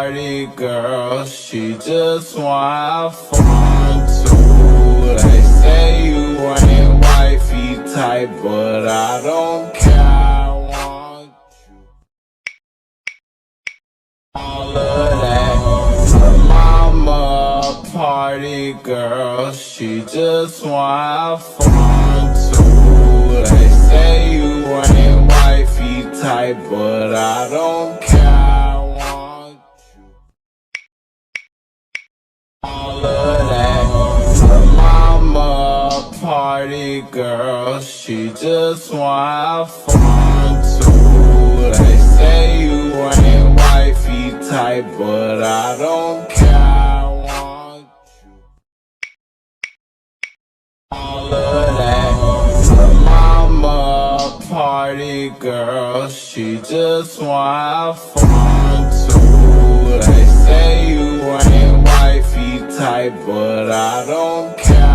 party girl, she just want fun too. They say you ain't wifey type, but I don't care. I want you. All of that. Her mama a party girl, she just want fun too. They say you ain't wifey type, but I don't care. I want you. All of that. Her mama a party girl, she just want fun too. They say you ain't wifey type, but I don't care. I want you. All of that. Her mama a party girl, she just want fun too. They say you ain't wifey type, but I don't care.